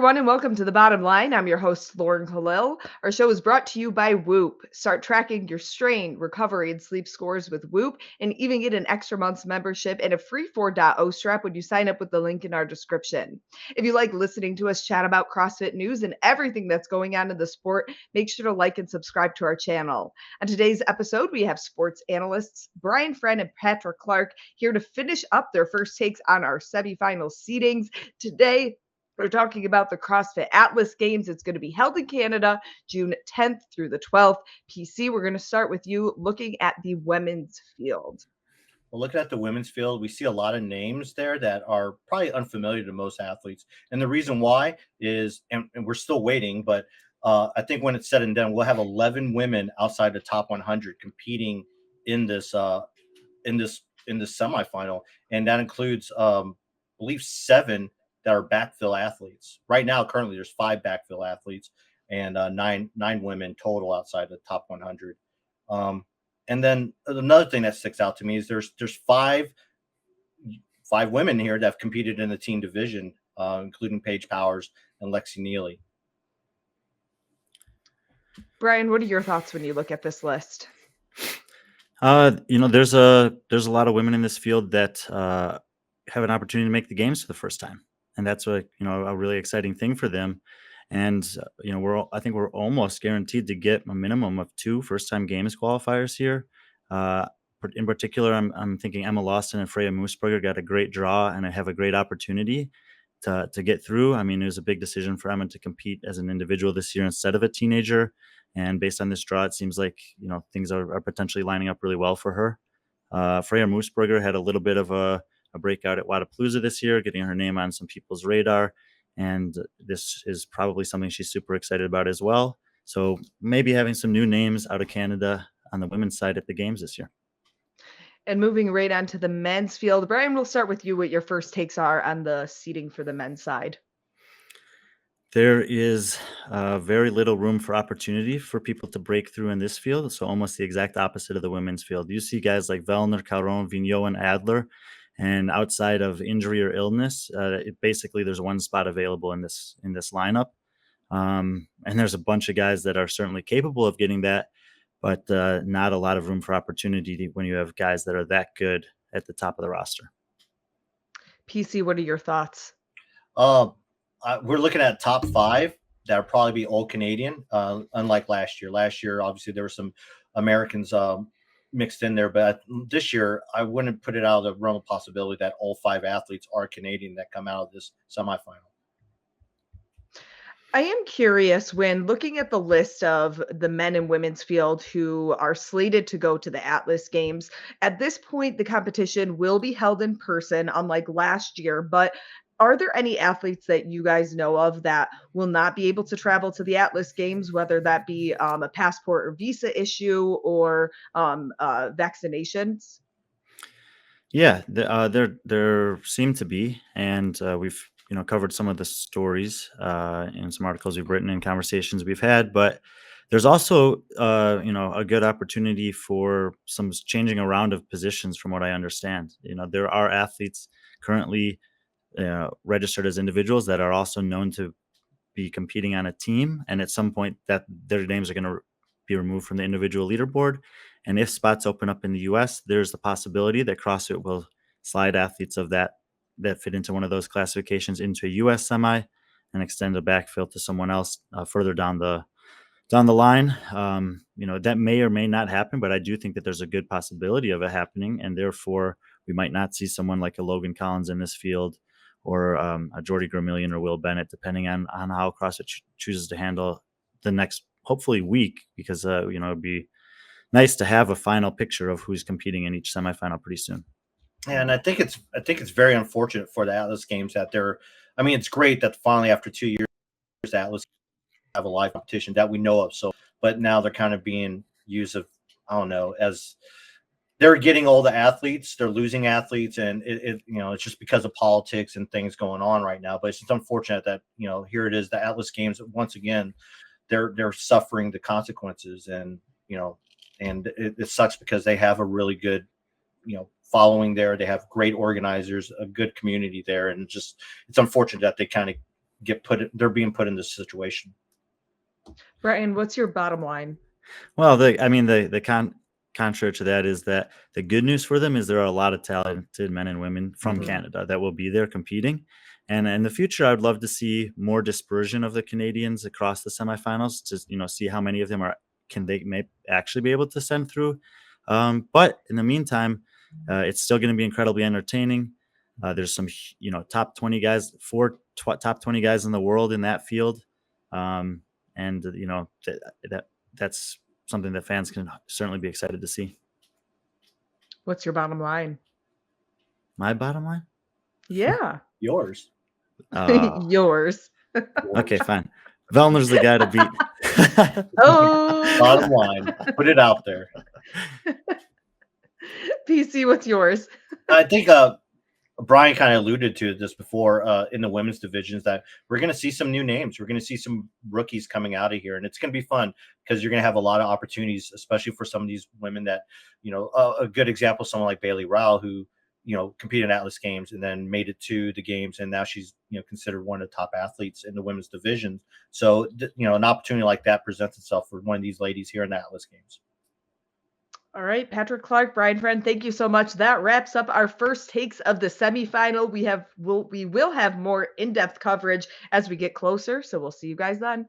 everyone, and welcome to The Bottom Line. I'm your host, Lauren Kalil. Our show is brought to you by Whoop. Start tracking your strain, recovery, and sleep scores with Whoop, and even get an extra month's membership and a free 4.0 strap when you sign up with the link in our description. If you like listening to us chat about CrossFit news and everything that's going on in the sport, make sure to like and subscribe to our channel. On today's episode, we have sports analysts Brian Friend and Patrick Clark here to finish up their first takes on our semifinal seedings. Today, we're talking about the CrossFit Atlas Games. It's going to be held in Canada, June 10th through the 12th. PC, we're going to start with you looking at the women's field. Well, looking at the women's field, we see a lot of names there that are probably unfamiliar to most athletes. And the reason why is, and we're still waiting, but I think when it's said and done, we'll have 11 women outside the top 100 competing in this semifinal, and that includes, I believe, 7 that are backfill athletes. Right now, currently, there's 5 backfill athletes and nine women total outside the top 100. And then another thing that sticks out to me is there's five women here that have competed in the team division, including Paige Powers and Lexi Neely. Brian, what are your thoughts when you look at this list? There's a lot of women in this field that have an opportunity to make the games for the first time, and that's a really exciting thing for them. And I think we're almost guaranteed to get a minimum of 2 first-time games qualifiers here. In particular, I'm thinking Emma Lawson and Freya Moosberger got a great draw and have a great opportunity to get through. I mean, it was a big decision for Emma to compete as an individual this year instead of a teenager. And based on this draw, it seems like things are potentially lining up really well for her. Freya Moosberger had a little bit of a breakout at Wadapalooza this year, getting her name on some people's radar. And this is probably something she's super excited about as well. So maybe having some new names out of Canada on the women's side at the games this year. And moving right on to the men's field, Brian, we'll start with you what your first takes are on the seating for the men's side. There is very little room for opportunity for people to break through in this field. So almost the exact opposite of the women's field. You see guys like Vellner, Caron, Vigneault, and Adler. And outside of injury or illness, basically there's one spot available in this lineup. And there's a bunch of guys that are certainly capable of getting that, but not a lot of room for opportunity when you have guys that are that good at the top of the roster. PC, what are your thoughts? We're looking at top 5 that will probably be all Canadian, unlike last year. Last year, obviously, there were some Americans mixed in there, but this year, I wouldn't put it out of the realm of possibility that all 5 athletes are Canadian that come out of this semifinal. I am curious, when looking at the list of the men and women's field who are slated to go to the Atlas Games. At this point, the competition will be held in person, unlike last year. But are there any athletes that you guys know of that will not be able to travel to the Atlas Games, whether that be a passport or visa issue or vaccinations? Yeah, there seem to be, and we've covered some of the stories in some articles we've written and conversations we've had. But there's also a good opportunity for some changing around of positions, from what I understand. There are athletes currently registered as individuals that are also known to be competing on a team, and at some point that their names are going to be removed from the individual leaderboard. And if spots open up in the US, there's the possibility that CrossFit will slide athletes of that fit into one of those classifications into a US semi and extend a backfill to someone else further down the line. That may or may not happen, but I do think that there's a good possibility of it happening, and therefore we might not see someone like a Logan Collins in this field, or a Jordy Gramillion or Will Bennett, depending on how CrossFit chooses to handle the next, hopefully, week, because it'd be nice to have a final picture of who's competing in each semifinal pretty soon. Yeah, and I think it's very unfortunate for the Atlas Games that it's great that finally after 2 years, the Atlas have a live competition that we know of. So, but now they're kind of being used as they're getting all the athletes, they're losing athletes, and it's just because of politics and things going on right now. But it's just unfortunate that here it is, the Atlas Games once again, they're suffering the consequences, and it sucks because they have a really good following there. They have great organizers, a good community there, and it's unfortunate that they kind of they're being put in this situation. Brian, what's your bottom line? Well, the contrary to that is that the good news for them is there are a lot of talented men and women from Mhm. Canada that will be there competing. And in the future, I would love to see more dispersion of the Canadians across the semifinals to see how many of them may actually be able to send through. But in the meantime, it's still going to be incredibly entertaining. There's some top 20 guys, top 20 guys in the world in that field, and that's something that fans can certainly be excited to see. What's your bottom line? My bottom line? Yeah. Yours. Yours. Okay, fine. Vellner's the guy to beat. Oh. Bottom line. Put it out there. PC, what's yours? I think Brian kind of alluded to this before in the women's divisions that we're going to see some new names. We're going to see some rookies coming out of here, and it's going to be fun because you're going to have a lot of opportunities, especially for some of these women that, a good example, someone like Bailey Rowell, who, competed in Atlas Games and then made it to the games, and now she's, considered one of the top athletes in the women's division. So, an opportunity like that presents itself for one of these ladies here in the Atlas Games. All right, Patrick Clark, Brian Friend, thank you so much. That wraps up our first takes of the semifinal. We will have more in-depth coverage as we get closer, so we'll see you guys then.